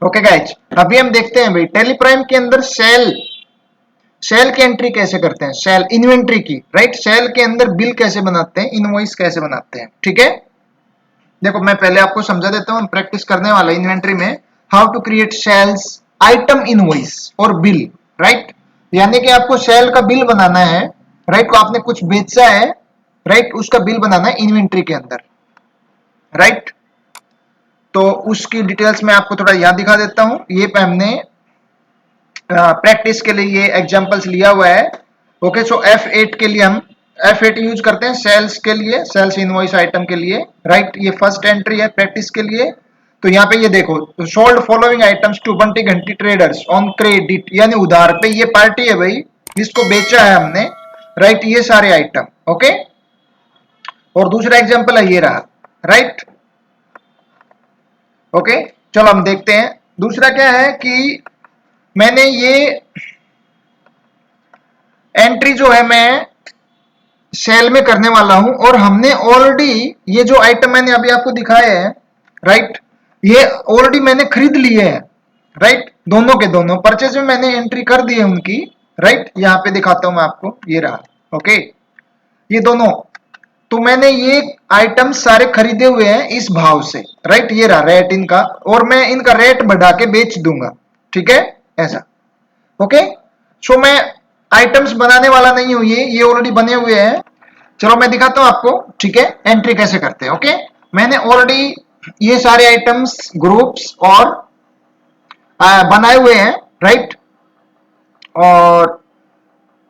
Okay guys, अभी हम देखते हैं भाई टैली प्राइम के अंदर सेल की एंट्री कैसे करते हैं, सेल इन्वेंट्री की, राइट। सेल के अंदर बिल कैसे बनाते हैं, इनवॉइस कैसे बनाते हैं, ठीक है। देखो मैं पहले आपको समझा देता हूँ, हम प्रैक्टिस करने वाला इन्वेंट्री में how to create sales item invoice और बिल, राइट। यानी कि आपको सेल का बिल बनाना है, राइट। को आपने कुछ बेचा है, राइट, उसका बिल बनाना है इन्वेंट्री के अंदर, राइट। तो उसकी डिटेल्स में आपको थोड़ा याद दिखा देता हूं। ये पे हमने प्रैक्टिस के लिए ये एग्जांपल्स लिया हुआ है। ओके, सो F8 के लिए हम F8 यूज करते हैं सेल्स के लिए, सेल्स इनवॉइस आइटम के लिए, राइट। ये फर्स्ट एंट्री है प्रैक्टिस के लिए। तो यहाँ पे ये देखो, sold following items to Bunty Ghanti traders on credit, यानी उधार पे। ये पार्टी है भाई, जिसको बेचा है हमने, राइट। ये सारे आइटम, ओके। और दूसरा एग्जाम्पल है ये रहा, राइट। ओके, चलो हम देखते हैं दूसरा क्या है कि मैंने ये एंट्री जो है मैं सेल में करने वाला हूं, और हमने ऑलरेडी ये जो आइटम मैंने अभी आपको दिखाए हैं, राइट, ये ऑलरेडी मैंने खरीद लिए हैं, राइट। दोनों के दोनों परचेज में मैंने एंट्री कर दी है उनकी, राइट। यहां पे दिखाता हूं मैं आपको, ये रहा, ओके। ये दोनों, तो मैंने ये आइटम सारे खरीदे हुए हैं इस भाव से, राइट। ये रहा रेट इनका, और मैं इनका रेट बढ़ा के बेच दूंगा, ठीक है, ऐसा, ओके। सो मैं आइटम्स बनाने वाला नहीं हूं, ये ऑलरेडी बने हुए हैं। चलो मैं दिखाता हूं आपको, ठीक है, एंट्री कैसे करते हैं, ओके। मैंने ऑलरेडी ये सारे आइटम्स ग्रुप्स और बनाए हुए हैं, राइट। और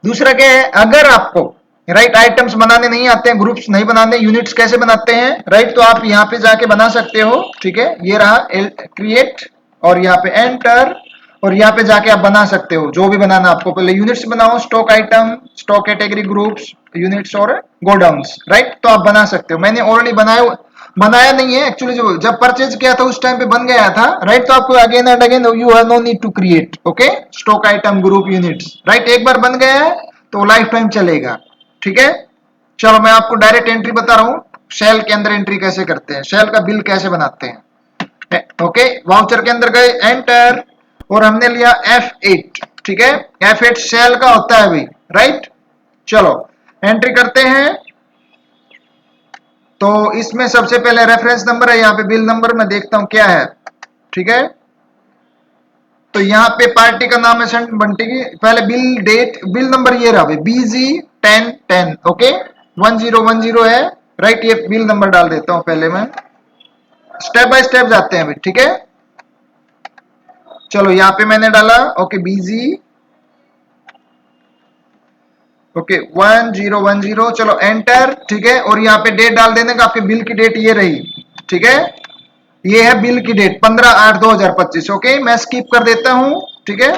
दूसरा क्या है, अगर आपको राइट आइटम्स बनाने नहीं आते हैं, ग्रुप्स नहीं बनाने, यूनिट्स कैसे बनाते हैं, राइट, तो आप यहाँ पे जाके बना सकते हो, ठीक है। ये रहा क्रिएट, और यहाँ पे एंटर, और यहाँ पे जाके आप बना सकते हो जो भी बनाना आपको। पहले यूनिट्स बनाओ, stock item, stock category, groups, units और गोडाउन्स, राइट। तो आप बना सकते हो। मैंने ऑलरेडी बनाया नहीं है एक्चुअली, जो जब परचेज किया था उस टाइम पे बन गया था, राइट। तो आपको again and again you have no need to create, okay, stock item, group, units, right. एक बार बन गया है तो लाइफ टाइम चलेगा, ठीक है। चलो मैं आपको डायरेक्ट एंट्री बता रहा हूं, सेल के अंदर एंट्री कैसे करते हैं, सेल का बिल कैसे बनाते हैं, ओके। वाउचर के अंदर गए, एंटर, और हमने लिया F8, ठीक है। F8 सेल का होता है भाई, राइट। चलो एंट्री करते हैं। तो इसमें सबसे पहले रेफरेंस नंबर है, यहाँ पे बिल नंबर मैं देखता हूं क्या है, ठीक है। तो यहाँ पे पार्टी का नाम है सेंट बंटी की, पहले बिल डेट, बिल नंबर ये रहा भाई, BG1010, ओके, 1010 है, राइट। ये बिल नंबर डाल देता हूं पहले मैं, स्टेप बाय स्टेप जाते हैं भाई, ठीक है। चलो यहाँ पे मैंने डाला, ओके, BG, ओके, 1010, चलो एंटर, ठीक है। और यहाँ पे डेट डाल देने का, आपके बिल की डेट ये रही, ठीक है। ये है बिल की डेट 15/8/2025, ओके। मैं स्किप कर देता हूं, ठीक है,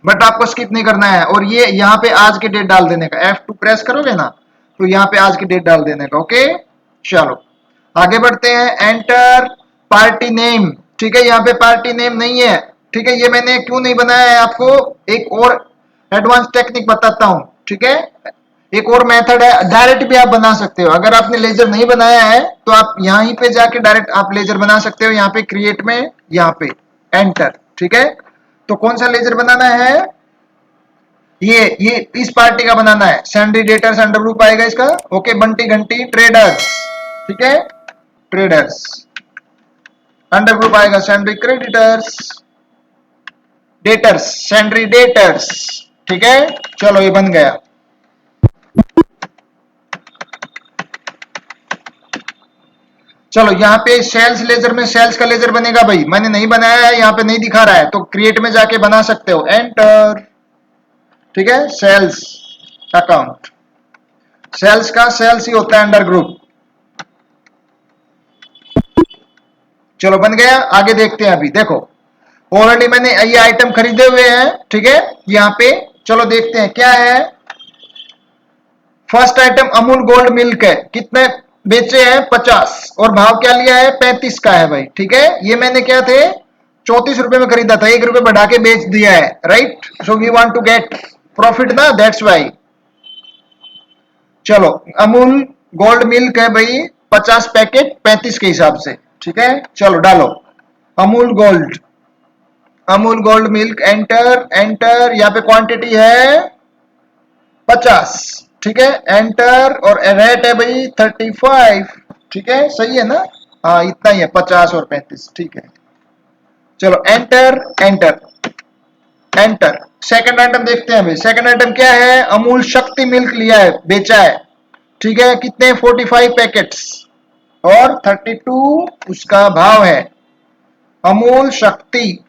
बट आपको स्किप नहीं करना है। और ये यहाँ पे आज की डेट डाल देने का, F2 प्रेस करोगे ना, तो यहाँ पे आज की डेट डाल देने का, ओके। चलो आगे बढ़ते हैं, एंटर, पार्टी नेम, ठीक है। यहाँ पे पार्टी नेम नहीं है, ठीक है। ये मैंने क्यों नहीं बनाया है, आपको एक और एडवांस टेक्निक बताता हूं, ठीक है। एक और मेथड है, डायरेक्ट भी आप बना सकते हो। अगर आपने लेजर नहीं बनाया है तो आप यहीं पे जाके डायरेक्ट आप लेजर बना सकते हो, यहाँ पे क्रिएट में, यहाँ पे एंटर, ठीक है। तो कौन सा लेजर बनाना है, ये इस पार्टी का बनाना है, सैंडी डेटर्स अंडर ग्रुप आएगा इसका, ओके। बंटी घंटी ट्रेडर्स, ठीक है, ट्रेडर्स अंडर ग्रुप आएगा, Sandy creditors, debtors, Sandy debtors, ठीक है। चलो ये बन गया। चलो यहाँ पे सेल्स लेजर में सेल्स का लेजर बनेगा भाई, मैंने नहीं बनाया है, यहाँ पे नहीं दिखा रहा है, तो क्रिएट में जाके बना सकते हो, एंटर, ठीक है। सेल्स अकाउंट, सेल्स का सेल्स ही होता है अंडर ग्रुप। चलो बन गया, आगे देखते हैं। अभी देखो ऑलरेडी मैंने ये आइटम खरीदे हुए हैं, ठीक है, यहाँ पे। चलो देखते हैं क्या है। First item Amul gold milk है, कितने बेचे हैं, 50, और भाव क्या लिया है, 35 का है भाई, ठीक है। ये मैंने क्या थे, 34 रुपए में खरीदा था, 1 रुपए बढ़ा के बेच दिया है, right. So we want to get profit ना, दैट्स वाई। चलो अमूल गोल्ड मिल्क है भाई, 50 पैकेट 35 के हिसाब से, ठीक है। चलो डालो, Amul gold, Amul gold milk, enter enter, यहाँ पे क्वांटिटी है 50, ठीक है, एंटर, और रेट है भाई 35, ठीक है, सही है ना, हाँ इतना ही है, 50 और 35, ठीक है। चलो enter enter enter, second item देखते हैं भाई, सेकंड आइटम क्या है, अमूल शक्ति मिल्क लिया है, बेचा है, ठीक है, कितने 45 पैकेट्स और 32 उसका भाव है। अमूल शक्ति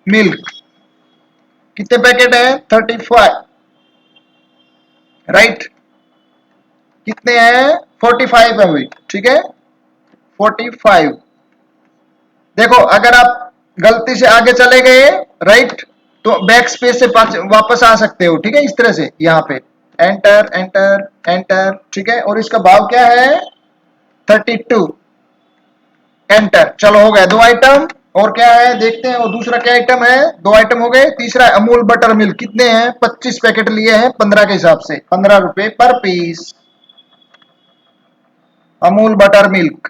मिल्क कितने पैकेट है, 35, राइट, कितने हैं, 45 है भाई, ठीक है, 45। देखो अगर आप गलती से आगे चले गए, राइट, तो बैक स्पेस से वापस आ सकते हो, ठीक है, इस तरह से यहाँ पे एंटर एंटर एंटर, ठीक है, और इसका भाव क्या है 32, एंटर। चलो हो गया दो आइटम, और क्या है देखते हैं, और दूसरा क्या आइटम है, दो आइटम हो गए, तीसरा अमूल बटर मिल्क, कितने हैं 25 पैकेट लिए हैं 15 के हिसाब से, 15 रुपए पर piece, Amul butter milk,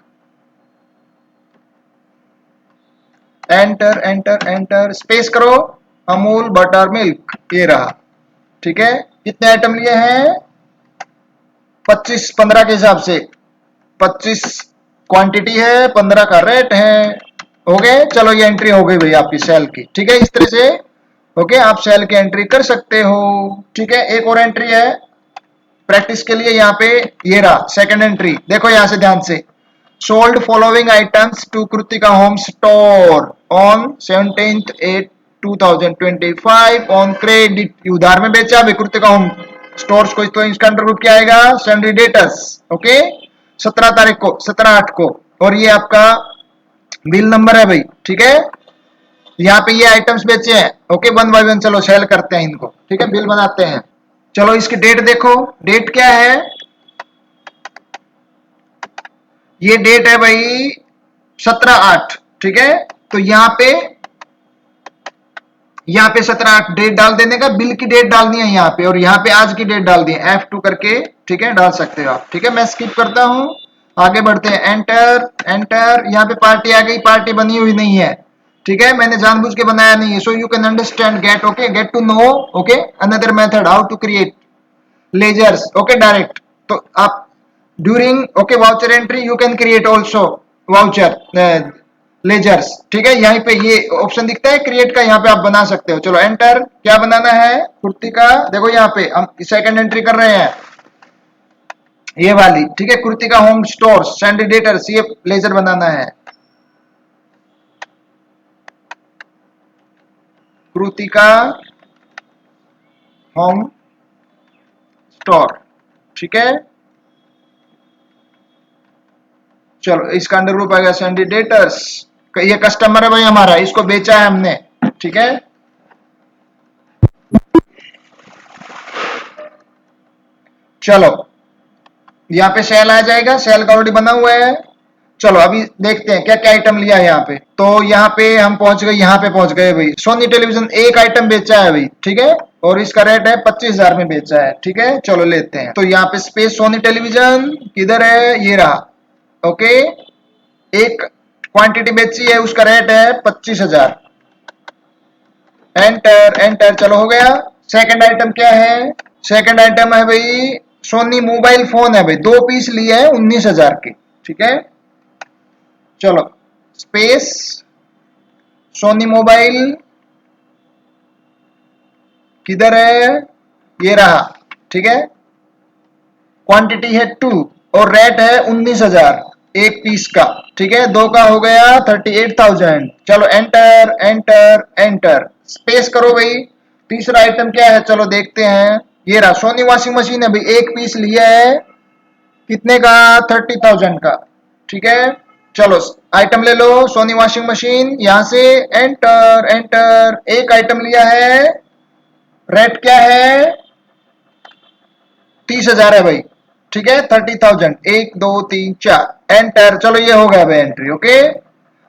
enter enter enter, space करो, अमूल बटर मिल्क, ये रहा, ठीक है, कितने आइटम लिए हैं 25, 15 के हिसाब से, 25 क्वांटिटी है, 15 का रेट है, हो गए। चलो ये एंट्री हो गई भाई आपकी सेल की, ठीक है, इस तरह से ओके आप सेल की एंट्री कर सकते हो, ठीक है। एक और एंट्री है प्रैक्टिस के लिए, यहाँ पे ये रहा सेकंड एंट्री, देखो यहाँ से ध्यान से, sold following items to Kritika home store on 17/8/2025 on credit, उधार में बेचा भाई कृतिका होम स्टोर्स को, तो इसका अंडर ग्रुप क्या आएगा, सैलरी डेटर्स, ओके, 17 तारीख को, 17/8 को, और ये आपका बिल नंबर है भाई, ठीक है, यहाँ पे ये आइटम्स बेचे हैं, ओके, वन बाय वन चलो सेल करते हैं इनको, ठीक है, बिल बनाते हैं। चलो इसकी डेट देखो, डेट क्या है, ये डेट है भाई 17/8, ठीक है, तो यहाँ पे 17/8 डेट डाल देने का, बिल की डेट डालनी है यहाँ पे, और यहाँ पे आज की डेट डाल दी है F2 करके, ठीक है, डाल सकते हो आप, ठीक है, मैं स्किप करता हूं, आगे बढ़ते हैं, एंटर एंटर, यहाँ पे पार्टी आ गई, पार्टी बनी हुई नहीं है, ठीक है, मैंने जानबूझ के बनाया नहीं है, so you can understand, get okay, get to know, okay, another method how to create ledgers, okay, direct, तो आप during okay voucher entry you can create also voucher ledgers, ठीक है, यहाँ पे ये ऑप्शन दिखता है क्रिएट का, यहाँ पे आप बना सकते हो। चलो एंटर, क्या बनाना है कुर्ती का, देखो यहाँ पे हम सेकंड एंट्री कर रहे हैं, ये वाली, ठीक है, कुर्ती का होम स्टोर सैंडिडेटर्स, ये लेजर बनाना है, कुर्ती का होम स्टोर, ठीक है, चलो इसका अंडर ग्रुप आ गया सैंडिडेटर्स, ये कस्टमर है भाई हमारा, इसको बेचा है हमने, ठीक है, चलो यहाँ पे सेल आ जाएगा, सेल का ऑलरेडी बना हुआ है। चलो अभी देखते हैं क्या क्या आइटम लिया है यहाँ पे, तो यहाँ पे हम पहुंच गए, यहाँ पे पहुंच गए भाई, सोनी टेलीविजन एक आइटम बेचा है भाई, ठीक है, और इसका रेट है 25,000 में बेचा है, ठीक है, चलो लेते हैं, तो यहाँ पे स्पेस सोनी टेलीविजन किधर है, ये रहा, ओके, एक क्वांटिटी बेची है, उसका रेट है 25,000, एंटर एंटर, चलो हो गया। सेकंड आइटम क्या है, सेकंड आइटम है भाई सोनी मोबाइल फोन है भाई, 2 पीस लिए हैं 19,000 के, ठीक है, चलो स्पेस सोनी मोबाइल किधर है, ये रहा, ठीक है, क्वांटिटी है 2 और रेट है 19,000 एक पीस का, ठीक है, दो का हो गया 38,000, चलो एंटर एंटर एंटर, स्पेस करो भाई। तीसरा आइटम क्या है, चलो देखते हैं, ये रहा सोनी वॉशिंग मशीन है भाई, एक पीस लिया है, कितने का 30,000 का, ठीक है, चलो आइटम ले लो सोनी वॉशिंग मशीन, यहां से एंटर एंटर, एक आइटम लिया है, रेट क्या है 30,000 है भाई, ठीक है, 30,000, 1 2 3 4 एंटर, चलो ये हो गया भाई एंट्री, ओके,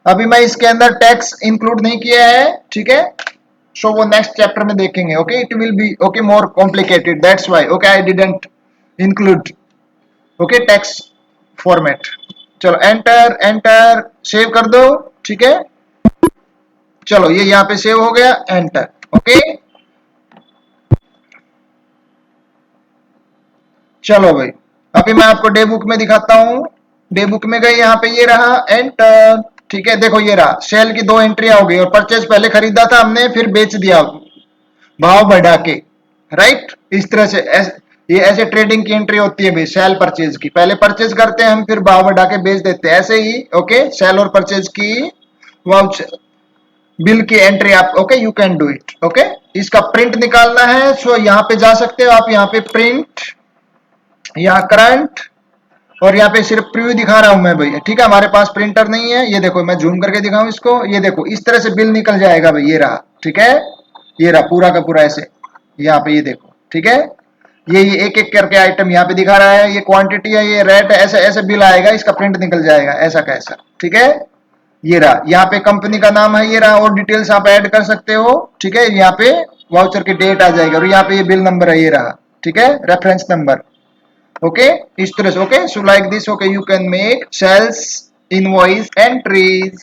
अभी मैं इसके अंदर टैक्स इंक्लूड नहीं किया है, ठीक है, सो वो नेक्स्ट चैप्टर में देखेंगे, okay, it will be okay more complicated, that's why okay I didn't include okay tax format. चलो एंटर एंटर, सेव कर दो, ठीक है, चलो ये यहाँ पे सेव हो गया, एंटर। ओके, चलो भाई, अभी मैं आपको डे बुक में दिखाता हूँ। डे बुक में गए, यहाँ पे ये रहा, एंटर। ठीक है, देखो ये रहा, सेल की 2 एंट्रियां हो गई, और परचेज पहले खरीदा था हमने, फिर बेच दिया भाव बढ़ा के। राइट, इस तरह से ये ऐसे ट्रेडिंग की एंट्री होती है भाई, सेल परचेज की। पहले परचेज करते हैं हम, फिर भाव बढ़ा के बेच देते हैं, ऐसे ही। ओके, सेल और परचेज की वाउचर बिल की एंट्री आप, okay, you can do it. Okay, इसका प्रिंट निकालना है, सो यहाँ पे जा सकते हो आप, यहाँ पे प्रिंट, यहाँ करंट, और यहाँ पे सिर्फ प्रीव्यू दिखा रहा हूं मैं भैया। ठीक है, हमारे पास प्रिंटर नहीं है, ये देखो मैं जूम करके दिखाऊं इसको, ये देखो इस तरह से बिल निकल जाएगा भाई, ये रहा। ठीक है, ये रहा पूरा का पूरा ऐसे, यहाँ पे ये देखो। ठीक है, ये एक एक करके आइटम यहाँ पे दिखा रहा है, ये क्वांटिटी है, ये रेट है, ऐसे ऐसे बिल आएगा, इसका प्रिंट निकल जाएगा ऐसा कैसा। ठीक है, ये रहा, यहाँ पे कंपनी का नाम है, ये रहा, और डिटेल्स आप ऐड कर सकते हो। ठीक है, यहाँ पे वाउचर की डेट आ जाएगी, और यहाँ पे ये बिल नंबर है, ये रहा। ठीक है, रेफरेंस नंबर। ओके, इस तरह से। Okay, so like this, okay, you can make sales invoice entries.